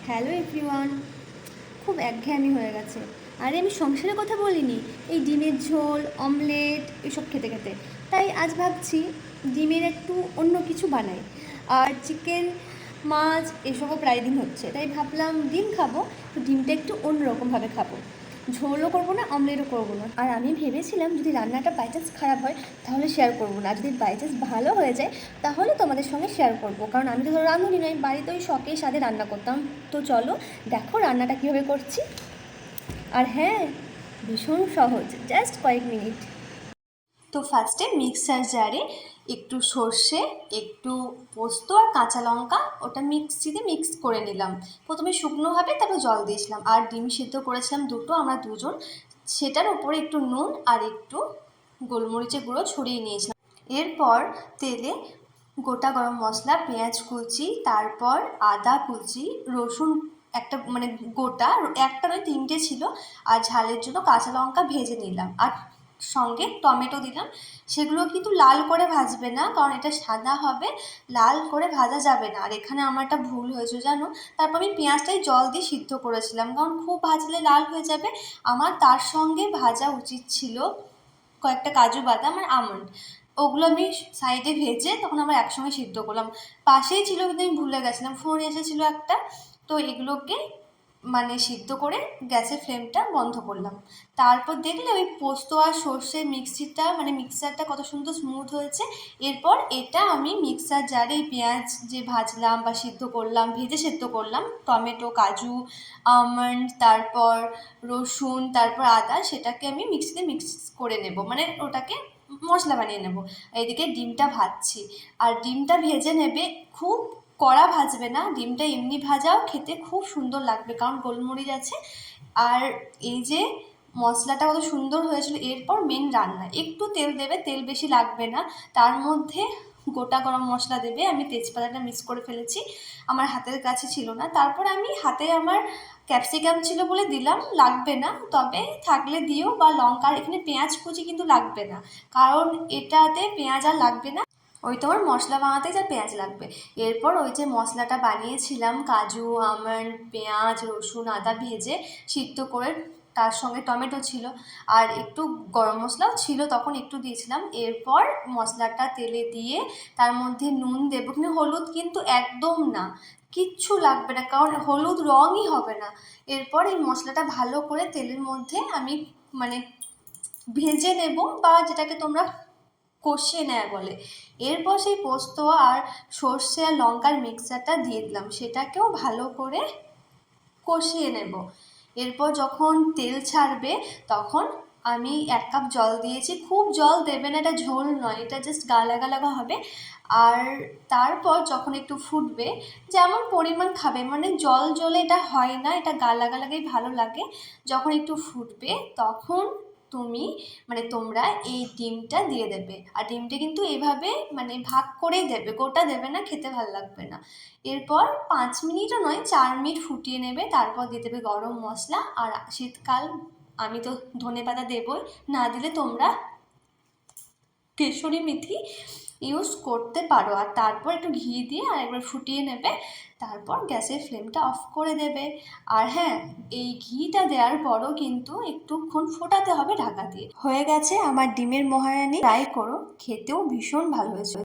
Hello everyone. খুব একঘেয়েমি হয়ে গেছে। আরে আমি সংসারের কথা বলিনি, এই ডিমের ঝোল অমলেট এসব খেতে খেতে তাই আজ ভাবছি ডিমের একটু অন্য কিছু বানাই। আর চিকেন মাছ এসবও প্রায় দিন হচ্ছে, তাই ভাবলাম ডিম খাবো, তো ডিমটা একটু অন্যরকমভাবে খাবো। ঝোলও করবো না, অমলেটও করবো না। আর আমি ভেবেছিলাম যদি রান্নাটা বাই চান্স খারাপ হয় তাহলে শেয়ার করবো না, আর যদি বাই চান্স ভালো হয়ে যায় তাহলে তোমাদের সঙ্গে শেয়ার করবো, কারণ আমি তো ধরো রাঁধুনি নয়, বাড়িতে ওই শখে স্বাদে রান্না করতাম। তো চলো দেখো রান্নাটা কীভাবে করছি। আর হ্যাঁ, ভীষণ সহজ, জাস্ট কয়েক মিনিট। তো ফার্স্টে মিক্সার জারে একটু সর্ষে, একটু পোস্ত আর কাঁচা লঙ্কা ওটা মিক্সিতে মিক্স করে নিলাম। প্রথমে শুকনোভাবে, তারপর জল দিয়েছিলাম। আর ডিম সিদ্ধ করেছিলাম দুটো, আমরা দুজন। সেটার উপরে একটু নুন আর একটু গোলমরিচের গুঁড়ো ছড়িয়ে নিয়েছিলাম। এরপর তেলে গোটা গরম মশলা, পেঁয়াজ কুচি, তারপর আদা কুচি, রসুন একটা মানে গোটা, একটা নয় তিনটে ছিল, আর ঝালের জন্য কাঁচা লঙ্কা ভেজে নিলাম। আর সঙ্গে টমেটো দিলাম। সেগুলো কিন্তু লাল করে ভাজবে না, কারণ এটা সাদা হবে, লাল করে ভাজা যাবে না। আর এখানে আমার একটা ভুল হয়েছে জানো, তারপর আমি পেঁয়াজটাই জল দিয়ে সিদ্ধ করেছিলাম, কারণ খুব ভাজলে লাল হয়ে যাবে। আমার তার সঙ্গে ভাজা উচিত ছিল কয়েকটা কাজু বাদাম আর আমন্ড, ওগুলো আমি সাইডে ভেজে তখন আবার একসঙ্গে সিদ্ধ করলাম। পাশেই ছিল কিন্তু আমি ভুলে গেছিলাম, ফোন এসেছিলো একটা। তো এগুলোকে মানে সিদ্ধ করে গ্যাসের ফ্লেমটা বন্ধ করলাম। তারপর দেখলে ওই পোস্ত আর সর্ষের মিক্সারটা কত সুন্দর স্মুথ হয়েছে। এরপর এটা আমি মিক্সার জারে পেঁয়াজ যে ভাজলাম বা সিদ্ধ করলাম, ভেজে সিদ্ধ করলাম, টমেটো, কাজু, আমন্ড, তারপর রসুন, তারপর আদা, সেটাকে আমি মিক্সিতে মিক্স করে নেব, মানে ওটাকে মশলা বানিয়ে নেব। এইদিকে ডিমটা ভাজছি। আর ডিমটা ভেজে নেবে, খুব কড়া ভাজবে না, ডিমটা এমনি ভাজাও খেতে খুব সুন্দর লাগবে, কারণ গোলমরিচ আছে। আর এই যে মশলাটা কত সুন্দর হয়েছিল। এরপর মেন রান্না, একটু তেল দেবে, তেল বেশি লাগবে না। তার মধ্যে গোটা গরম মশলা দেবে, আমি তেজপাতাটা মিক্স করে ফেলেছি, আমার হাতের কাছে ছিল না। তারপর আমি হাতে আমার ক্যাপসিকাম ছিল বলে দিলাম, লাগবে না, তবে থাকলে দিও, বা লঙ্কা। আর এখানে পেঁয়াজ কুচি কিন্তু লাগবে না, কারণ এটাতে পেঁয়াজ আর লাগবে না, ওই তোমার মশলা বানাতে যা পেঁয়াজ লাগবে। এরপর ওই যে মশলাটা বানিয়েছিলাম, কাজু, আমন্ড, পেঁয়াজ, রসুন, আদা ভেজে সিদ্ধ করে, তার সঙ্গে টমেটো ছিল, আর একটু গরম মশলাও ছিল, তখন একটু দিয়েছিলাম। এরপর মশলাটা তেলে দিয়ে তার মধ্যে নুন দেবো, কিন্তু হলুদ কিন্তু একদম না, কিচ্ছু লাগবে না, কারণ হলুদ রঙই হবে না। এরপর এই মশলাটা ভালো করে তেলের মধ্যে আমি মানে ভেজে নেব, বা যেটাকে তোমরা কষিয়ে নেয় বলে। এরপর সেই পোস্ত আর সর্ষে আর লঙ্কার মিক্সচারটা দিয়ে দিলাম, সেটাকেও ভালো করে কষিয়ে নেব। এরপর যখন তেল ছাড়বে তখন আমি 1 কাপ জল দিয়েছি, খুব জল দেবে না, এটা ঝোল নয়, এটা জাস্ট গালা গালা হবে। আর তারপর যখন একটু ফুটবে, যেমন পরিমাণ খাবে, মানে জল জলে এটা হয় না, এটা গালা গালাকেই ভালো লাগে। যখন একটু ফুটবে তখন তোমরা এই ডিমটা দিয়ে দেবে। আর ডিমটা কিন্তু এভাবে মানে ভাগ করেই দেবে, গোটা দেবে না, খেতে ভালো লাগবে না। এরপর 5 মিনিটও নয়, 4 মিনিট ফুটিয়ে নেবে, তারপর দিয়ে দেবে গরম মশলা। আর শীতকাল, আমি তো ধনেপাতা দেবই, না দিলে তোমরা কেশরি মেথি ইউজ করতে পারো। আর তারপর একটু ঘি দিয়ে আর একবার ফুটিয়ে নেবে, তারপর গ্যাসের ফ্লেমটা অফ করে দেবে। আর হ্যাঁ, এই ঘিটা দেওয়ার পরও কিন্তু একটুক্ষণ ফোটাতে হবে ঢাকা দিয়ে। হয়ে গেছে আমার ডিমের মহারানি, ট্রাই করো, খেতেও ভীষণ ভালো হয়েছে।